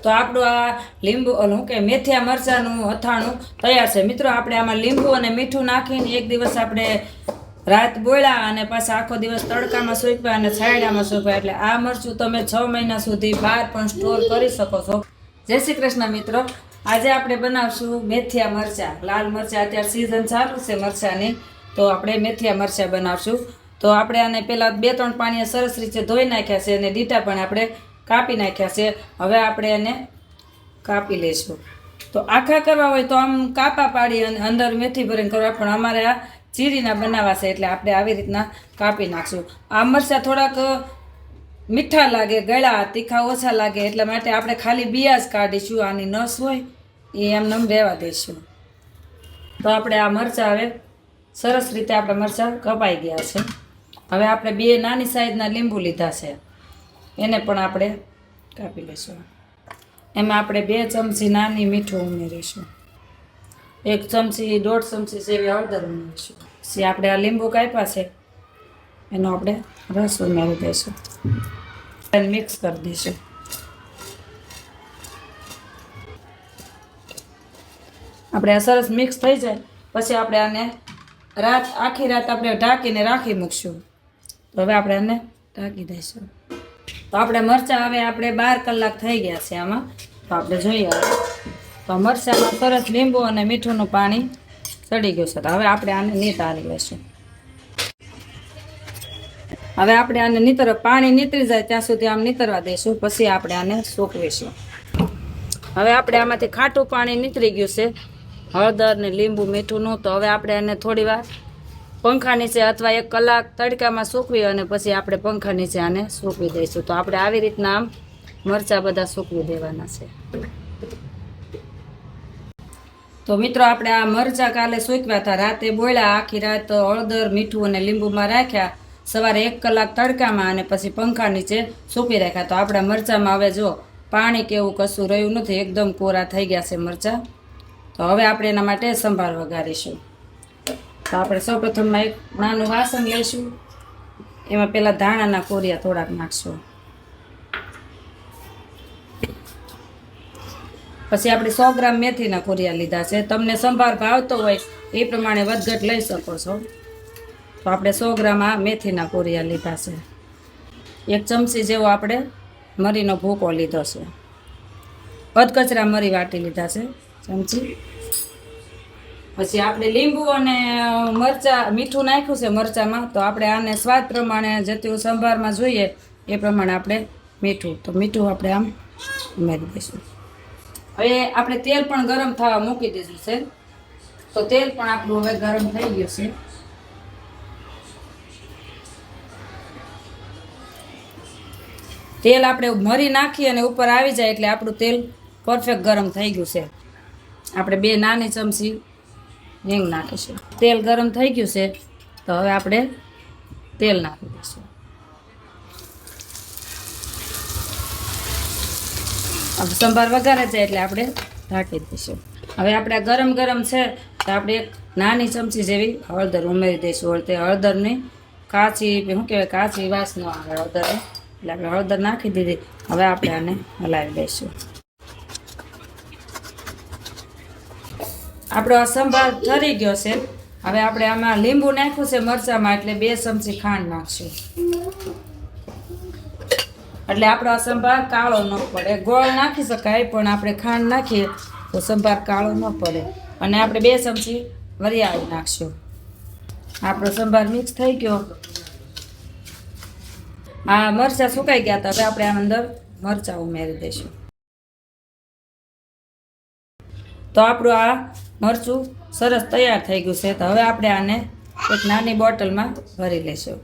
તો આપણું આ લીંબુ શું કે મેથીયા મરચાંનું અથાણું તૈયાર છે મિત્રો। આપણે આમાં લીંબુ અને મીઠું નાખીને એક દિવસ આપણે રાત બોળ્યા અને પાછા આખો દિવસ તડકામાં સૂકવ્યા અને છાંયડામાં સૂકવ્યા, એટલે આ મરચું તમે 6 મહિના સુધી બહાર પણ સ્ટોર કરી શકો છો। જય શ્રી કૃષ્ણ મિત્રો। આજે આપણે બનાવશું મેથીયા મરચાં। લાલ મરચાં અત્યારે સિઝન ચાલુ છે મરચાંની, તો આપણે મેથીયા મરચાં બનાવશું। તો આપણે આને પહેલાં 2-3 પાણીએ સરસ રીતે ધોઈ નાખ્યા છે અને ડીટા પણ આપણે કાપી નાખ્યા છે। હવે આપણે એને કાપી લઈશું। તો આખા કરવા હોય તો આમ કાપા પાડી અને અંદર મેથી ભરીને કરવા, પણ અમારે આ ચીરીના બનાવવા છે એટલે આપણે આવી રીતના કાપી નાખશું। આ મરચાં થોડાક મીઠા લાગે, ગળા તીખા ઓછા લાગે, એટલા માટે આપણે ખાલી બિયા જ કાઢીશું, આની નસ હોય એ એમને રહેવા દઈશું। તો આપણે આ મરચાં હવે સરસ રીતે આપણા મરચાં કપાઈ ગયા છે। હવે આપણે 2 નાની સાઈઝના લીંબુ લીધા છે, એને પણ આપણે કાપી લઈશું। એમાં આપણે 2 ચમચી નાની મીઠું ઉમેરીશું, 1 ચમચી 1.5 ચમચી જેવી હળદર ઉમેરીશું। પછી આપણે આ લીંબુ કાપ્યા છે એનો આપણે રસ ઉમેરી દઈશું અને મિક્સ કરી દઈશું। આપણે આ સરસ મિક્સ થઈ જાય પછી આપણે આને આખી રાત આપણે ઢાંકીને રાખી મૂકશું। તો હવે આપણે આને ઢાંકી દઈશું। તો આપણે મરચાં હવે આપણે 12 કલાક થઈ ગયા છે આમાં, તો આપણે જોઈએ તો મરચાંમાં સરસ લીંબુ અને મીઠુંનું પાણી ચડી ગયું છે। તો હવે આપણે આને નીતારી લઈશું। હવે આપણે આને પાણી નીતરી જાય ત્યાં સુધી આમ નીતરવા દઈશું, પછી આપણે આને સૂકવીશું। હવે આપણે આમાંથી ખાટું પાણી નીતરી ગયું છે હળદર ને લીંબુ મીઠુંનું। તો હવે આપણે આને થોડી વાર પંખા નીચે અથવા 1 કલાક તડકામાં સૂકવી અને પછી આપણે પંખા નીચે આને સૂકવી દઈશું। તો આપણે આવી રીતના આમ મરચાં બધા સૂકવી દેવાના છે। તો મિત્રો આપણે આ મરચાં કાલે સૂકવ્યા હતા, રાતે બોળ્યા, આખી રાત હળદર મીઠું અને લીંબુમાં રાખ્યા, સવારે 1 કલાક તડકામાં અને પછી પંખા નીચે સૂકવી રાખ્યા। તો આપણા મરચાંમાં હવે જો પાણી કેવું કશું રહ્યું નથી, એકદમ કોરા થઈ ગયા છે મરચાં। તો હવે આપણે એના માટે સંભાર વઘારીશું। તો આપણે સૌપ્રથમમાં એક નાનું વાસણ લઈશું, એમાં પહેલાં ધાણાના કોરિયા થોડાક નાખશું। પછી આપણે 100 ગ્રામ મેથીના કોરિયા લીધા છે, તમને સંભાર ભાવતો હોય એ પ્રમાણે વધઘટ લઈ શકો છો। તો આપણે 100 ગ્રામ આ મેથીના કોરિયા લીધા છે। 1 ચમચી જેવો આપણે મરીનો ભૂકો લીધો છે, અધકચરા મરી વાટી લીધા છે ચમચી। પછી આપણે લીંબુ અને મીઠું નાખ્યું છે મરચાંમાં, તો આપણે આને સ્વાદ પ્રમાણે જેટલું સંભારમાં જોઈએ એ પ્રમાણે આપણે મીઠું આપણે આમ ઉમેરી દઈશું। હવે આપણે તેલ પણ ગરમ થવા મૂકી દીધું છે, તો તેલ પણ આપણું હવે ગરમ થઈ ગયું છે। તેલ આપણે મરી નાખી અને ઉપર આવી જાય એટલે આપણું તેલ પરફેક્ટ ગરમ થઈ ગયું છે। આપણે 2 નાની ચમચી હિંગ નાખીશું। તેલ ગરમ થઈ ગયું છે, તો હવે આપણે તેલ નાખી દઈશું। હવે સંભાર વઘારે છે એટલે આપણે ઢાંકી દઈશું। હવે આપણે ગરમ છે તો આપણે 1 નાની ચમચી જેવી હળદર ઉમેરી દઈશું। હળદરની કાચી વાસ ન આવે હળદર, એટલે આપણે હળદર નાખી દીધી। હવે આપણે આને હલાવી દઈશું। આપણો આ સંભાર ઠરી ગયો છે। હવે આપણે આમાં લીંબુ નાખ્યું છે મરચાંમાં, એટલે 2 ચમચી ખાંડ નાખશું, એટલે આપણો આ સંભાર કાળો ન પડે। ગોળ નાખી શકાય પણ આપણે ખાંડ નાખીએ તો સંભાર કાળો ન પડે। અને આપણે 2 ચમચી વરિયાળી નાખશું। આપણો સંભાર મિક્સ થઈ ગયો। આ મરચાં સુકાઈ ગયા હતા, હવે આપણે આની અંદર મરચાં ઉમેરી દઈશું। તો આપણું આ મરચું સરસ તૈયાર થઈ ગયું છે। તો હવે આપણે આને એક નાની બોટલમાં ભરી લઈશું।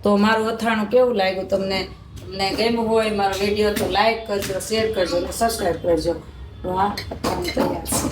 તો મારું અથાણું કેવું લાગ્યું તમને ગમ્યું હોય મારો વિડીયો તો લાઈક કરજો, શેર કરજો અને સબસ્ક્રાઈબ કરજો। તો આ અથાણું તૈયાર છે।